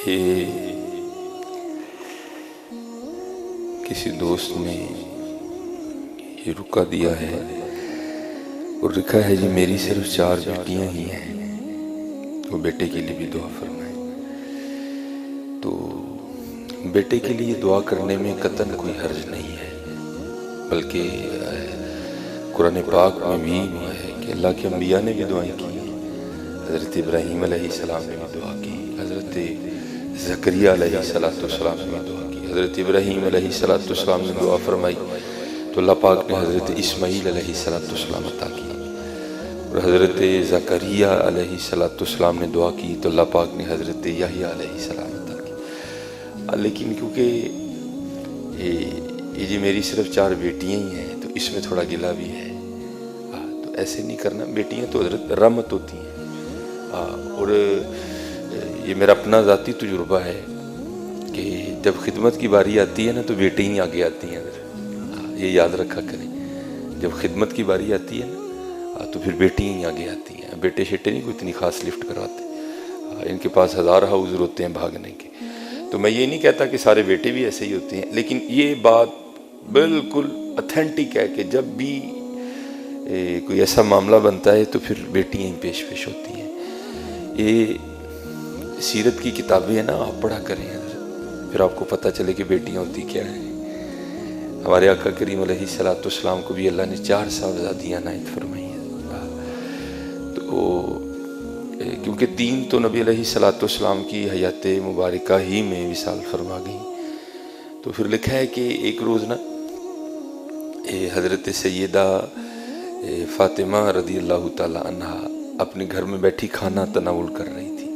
یہ کسی دوست نے یہ رکا دیا ہے اور لکھا ہے جی میری صرف 4 بیٹیاں ہی ہیں، وہ بیٹے کے لیے بھی دعا فرمائیں۔ تو بیٹے کے لیے دعا کرنے میں قطعاً کوئی حرج نہیں ہے، بلکہ قرآن پاک میں بھی ہے کہ اللہ کے انبیاء نے بھی دعائیں کی، حضرت ابراہیم علیہ السلام نے بھی دعا کی، حضرت زکریا علیہ السلام نے بھی دعا کی، حضرت ابراہیم علیہ السلام نے دعا فرمائی تو اللہ پاک نے حضرت اسماعیل علیہ السلام عطا کی، اور حضرت زکریا علیہ السلام نے دعا کی تو اللہ پاک نے حضرت یحییٰ علیہ السلام عطا کی۔ لیکن کیونکہ یہ جی میری صرف 4 بیٹیاں ہی ہیں تو اس میں تھوڑا گلہ بھی ہے، تو ایسے نہیں کرنا، بیٹیاں تو حضرت رحمت ہوتی ہیں، اور یہ میرا اپنا ذاتی تجربہ ہے کہ جب خدمت کی باری آتی ہے نا تو بیٹے ہی آگے آتی ہیں، یہ یاد رکھا کریں، جب خدمت کی باری آتی ہے نا تو پھر بیٹی ہی آگے آتی ہیں، بیٹے شیٹے نہیں کوئی اتنی خاص لفٹ کراتے، ان کے پاس ہزارہ عذر ہوتے ہیں بھاگنے کے۔ تو میں یہ نہیں کہتا کہ سارے بیٹے بھی ایسے ہی ہوتے ہیں، لیکن یہ بات بالکل اتھینٹک ہے کہ جب بھی کوئی ایسا معاملہ بنتا ہے تو پھر بیٹیاں ہی پیش ہوتی ہیں۔ یہ سیرت کی کتابیں ہیں نا، آپ پڑھا کریں پھر آپ کو پتہ چلے کہ بیٹیاں ہوتی کیا ہیں۔ ہمارے آقا کریم علیہ السلام کو بھی اللہ نے 4 صاحبزادیاں عنایت فرمائی ہیں، تو کیونکہ 3 تو نبی علیہ السلام کی حیات مبارکہ ہی میں وصال فرما گئی، تو پھر لکھا ہے کہ ایک روز نا حضرت سیدہ فاطمہ رضی اللہ تعالی عنہا اپنے گھر میں بیٹھی کھانا تناول کر رہی تھی،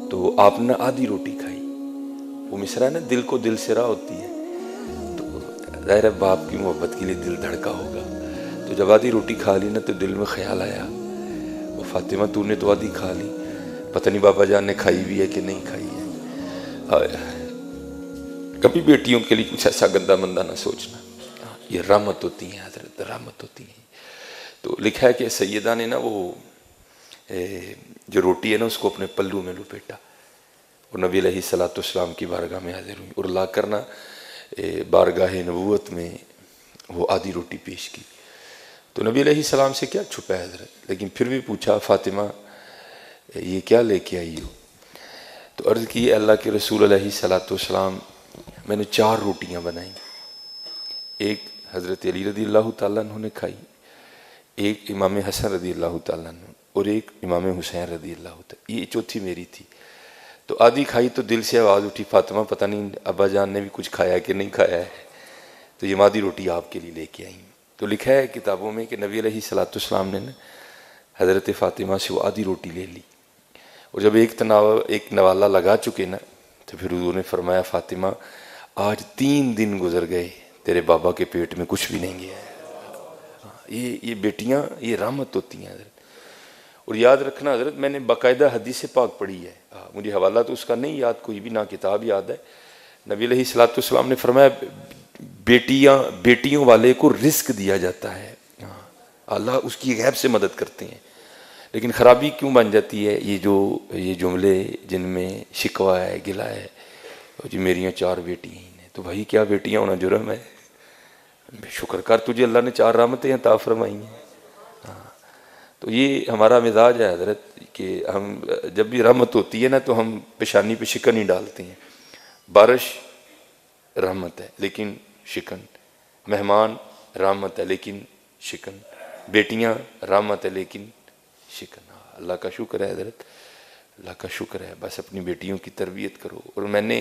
تو آپ نے آدھی روٹی کھائی، وہ مصرع نا دل کو دل سے راہ ہوتی ہے، تو ظاہر باپ کی محبت کے لیے دل دھڑکا ہوگا، تو جب آدھی روٹی کھا لی نا تو دل میں خیال آیا وہ فاطمہ تو نے تو آدھی کھا لی، پتہ نہیں بابا جان نے کھائی بھی ہے کہ نہیں کھائی ہے۔ کبھی بیٹیوں کے لیے کچھ ایسا گندا مندہ نہ سوچنا، یہ رحمت ہوتی ہیں حضرت، رحمت ہوتی ہیں۔ تو لکھا ہے کہ سیدہ نے نا وہ جو روٹی ہے نا اس کو اپنے پلو میں لپیٹا اور نبی علیہ السلام کی بارگاہ میں حاضر ہوئی اور لا کر نا بارگاہ نبوت میں وہ آدھی روٹی پیش کی، تو نبی علیہ السلام سے کیا چھپا ہے حضرت، لیکن پھر بھی پوچھا فاطمہ یہ کیا لے کے آئی ہو، تو عرض کی اللہ کے رسول علیہ السلام میں نے 4 روٹیاں بنائیں، ایک حضرت علی رضی اللہ تعالیٰ عنہ نے کھائی، ایک امام حسن رضی اللہ تعالیٰ عنہ اور ایک امام حسین رضی اللہ تعالیٰ، یہ چوتھی میری تھی، تو آدھی کھائی تو دل سے آواز اٹھی فاطمہ پتہ نہیں ابا جان نے بھی کچھ کھایا کہ نہیں کھایا ہے، تو یہ آدھی روٹی آپ کے لیے لے کے آئیں۔ تو لکھا ہے کتابوں میں کہ نبی علیہ السلام نے حضرت فاطمہ سے وہ آدھی روٹی لے لی، اور جب ایک نوالا لگا چکے نا تو پھر حضور نے فرمایا فاطمہ آج 3 دن گزر گئے تیرے بابا کے پیٹ میں کچھ بھی نہیں گیا ہے۔ یہ بیٹیاں یہ رحمت ہوتی ہیں حضرت، اور یاد رکھنا حضرت میں نے باقاعدہ حدیث پاک پڑھی ہے، مجھے حوالہ تو اس کا نہیں یاد کوئی بھی، نہ کتاب یاد ہے، نبی علیہ السلام نے فرمایا بیٹیوں والے کو رزق دیا جاتا ہے، اللہ اس کی غیب سے مدد کرتے ہیں، لیکن خرابی کیوں بن جاتی ہے یہ جملے جن میں شکوہ ہے گلہ ہے، جی میریاں 4 بیٹیاں ہیں، تو بھائی کیا بیٹیاں ہونا جرم ہے، شکر کر تجھے اللہ نے 4 رحمتیں عطا فرمائی ہیں۔ تو یہ ہمارا مزاج ہے حضرت کہ ہم جب بھی رحمت ہوتی ہے نا تو ہم پیشانی پہ شکن ہی ڈالتے ہیں، بارش رحمت ہے لیکن شکن، مہمان رحمت ہے لیکن شکن، بیٹیاں رحمت ہے لیکن شکن۔ اللہ کا شکر ہے حضرت، اللہ کا شکر ہے، بس اپنی بیٹیوں کی تربیت کرو۔ اور میں نے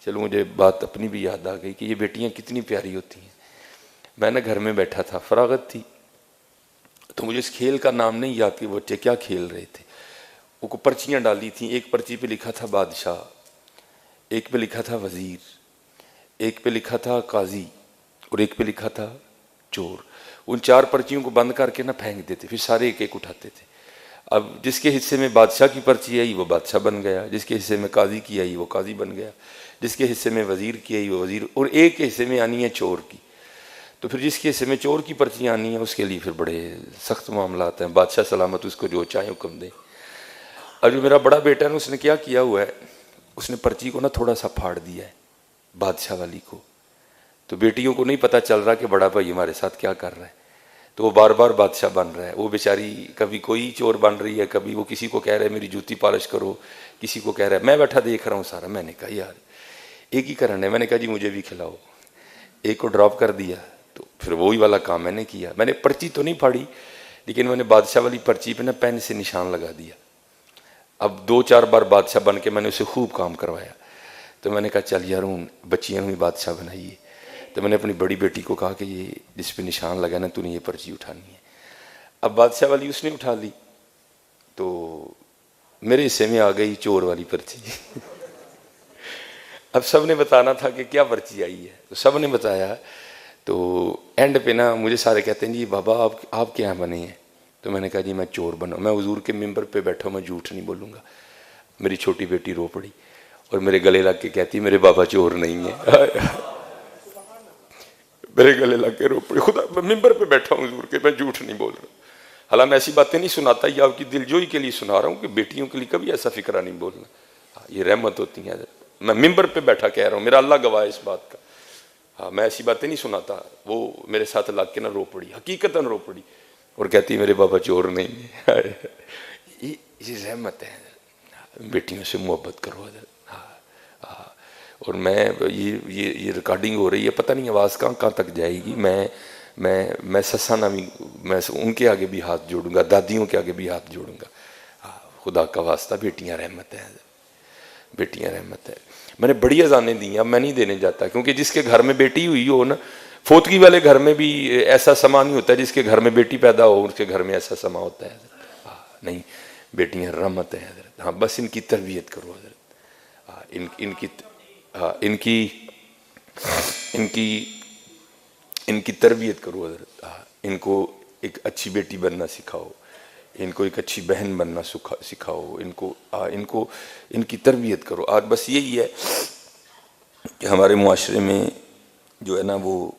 چلو مجھے بات اپنی بھی یاد آ گئی کہ یہ بیٹیاں کتنی پیاری ہوتی ہیں۔ میں نے گھر میں بیٹھا تھا، فراغت تھی، تو مجھے اس کھیل کا نام نہیں یاد کہ بچے کیا کھیل رہے تھے، وہ کو پرچیاں ڈالی تھیں، ایک پرچی پہ لکھا تھا بادشاہ، ایک پہ لکھا تھا وزیر، ایک پہ لکھا تھا قاضی اور ایک پہ لکھا تھا چور۔ ان 4 پرچیوں کو بند کر کے نہ پھینک دیتے، پھر سارے ایک ایک اٹھاتے تھے۔ اب جس کے حصے میں بادشاہ کی پرچی آئی وہ بادشاہ بن گیا، جس کے حصے میں قاضی کی آئی وہ قاضی بن گیا، جس کے حصے میں وزیر کی آئی وہ وزیر، اور ایک کے حصے میں آنی ہے چور کی، تو پھر جس کے حصے میں چور کی پرچی آنی ہے اس کے لیے پھر بڑے سخت معاملات ہیں، بادشاہ سلامت اس کو جو چاہے حکم دے۔ اور جو میرا بڑا بیٹا ہے اس نے کیا کیا ہوا ہے اس نے پرچی کو نا تھوڑا سا پھاڑ دیا ہے بادشاہ والی کو. تو بیٹیوں کو نہیں پتہ چل رہا کہ بڑا بھائی ہمارے ساتھ کیا کر رہا ہے. تو وہ بار بار بادشاہ بن رہا ہے. وہ بیچاری کبھی کوئی چور بن رہی ہے, کبھی وہ کسی کو کہہ رہا ہے میری جوتی پالش کرو, کسی کو کہہ رہا ہے. میں بیٹھا دیکھ رہا ہوں سارا. میں نے کہا یار ایک ہی کرن ہے. میں نے کہا جی مجھے بھی کھلاؤ. ایک کو ڈراپ کر دیا. تو پھر وہی والا کام میں نے کیا. میں نے پرچی تو نہیں پھاڑی, لیکن میں نے بادشاہ والی پرچی پہ نا پین سے نشان لگا دیا. اب 2-4 بار بادشاہ بن کے میں نے اسے خوب کام کروایا. تو میں نے کہا چل یار ہوں بچیاں بھی بادشاہ بنائیے. تو میں نے اپنی بڑی بیٹی کو کہا کہ یہ جس پہ نشان لگا نا تو نے یہ پرچی اٹھانی ہے. اب بادشاہ والی اس نے اٹھا لی. تو میرے حصے میں آ گئی چور والی پرچی. اب سب نے بتانا تھا کہ کیا پرچی آئی ہے. تو سب نے بتایا. تو اینڈ پہ نا مجھے سارے کہتے ہیں جی بابا آپ کیا بنے ہیں. تو میں نے کہا جی میں چور بنا. میں حضور کے ممبر پہ بیٹھا ہوں, میں جھوٹ نہیں بولوں گا. میری چھوٹی بیٹی رو پڑی اور میرے گلے لگ کے کہتی میرے بابا چور نہیں ہے. میرے گلے لگ کے رو پڑی. خدا میں ممبر پہ بیٹھا ہوں حضور کے, میں جھوٹ نہیں بول رہا. حالانکہ میں ایسی باتیں نہیں سناتا, یہ آپ کی دلجوئی کے لیے سنا رہا ہوں کہ بیٹیوں کے لیے کبھی ایسا فکرہ نہیں بولنا. یہ رحمت ہوتی ہیں. میں ممبر پہ بیٹھا کہہ رہا ہوں, میرا اللہ گواہ ہے اس بات کا. ہاں میں ایسی باتیں نہیں سناتا. وہ میرے ساتھ لگ کے نہ رو پڑی, حقیقتاً رو پڑی اور کہتی میرے بابا چور نہیں ہے. یہ رحمت ہے. بیٹیوں سے محبت کرو. اور میں یہ ریکارڈنگ ہو رہی ہے, پتہ نہیں آواز کہاں تک جائے گی. میں سسا نامی میں ان کے آگے بھی ہاتھ جوڑوں گا, دادیوں کے آگے بھی ہاتھ جوڑوں گا. خدا کا واسطہ بیٹیاں رحمت ہیں, بیٹیاں رحمت ہے. میں نے بڑی اذانیں دی ہیں, اب میں نہیں دینے جاتا, کیونکہ جس کے گھر میں بیٹی ہوئی ہو نا, فوتگی والے گھر میں بھی ایسا سما نہیں ہوتا. جس کے گھر میں بیٹی پیدا ہو اس کے گھر میں ایسا سما ہوتا ہے. نہیں, بیٹیاں رحمت ہیں حضرت. ہاں بس ان کی تربیت کرو حضرت. ان کی تربیت کرو حضرت. ان کو ایک اچھی بیٹی بننا سکھاؤ, ان کو ایک اچھی بہن بننا سکھاؤ. ان کی تربیت کرو. آج بس یہی ہے کہ ہمارے معاشرے میں جو ہے نا وہ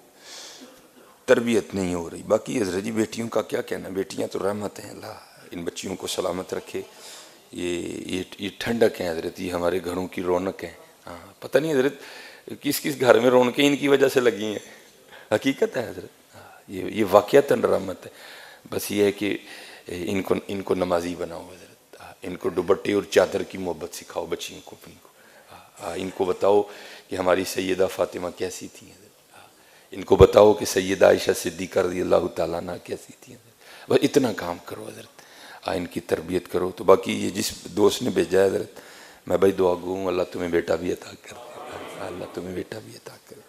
تربیت نہیں ہو رہی. باقی حضرت جی بیٹیوں کا کیا کہنا, بیٹیاں تو رحمت ہیں. اللہ ان بچیوں کو سلامت رکھے. یہ ٹھنڈک ہیں حضرت, یہ ہمارے گھروں کی رونق ہیں. ہاں پتہ نہیں حضرت کس گھر میں رونقیں ان کی وجہ سے لگی ہیں. حقیقت ہے حضرت, یہ واقعتاً رحمت ہے. بس یہ ہے کہ ان کو نمازی بناؤ حضرت. ان کو دوپٹے اور چادر کی محبت سکھاؤ بچیوں کو اپنی کو. ان کو بتاؤ کہ ہماری سیدہ فاطمہ کیسی تھی حضرت. ان کو بتاؤ کہ سیدہ عائشہ صدیقہ رضی اللہ تعالیٰ عنہ کیسی تھی حضرت. بس اتنا کام کرو حضرت, ان کی تربیت کرو. تو باقی یہ جس دوست نے بھیجا ہے حضرت, میں بھائی دعا گوں اللہ تمہیں بیٹا بھی عطا کرے. اللہ تمہیں بیٹا بھی عطا کرے.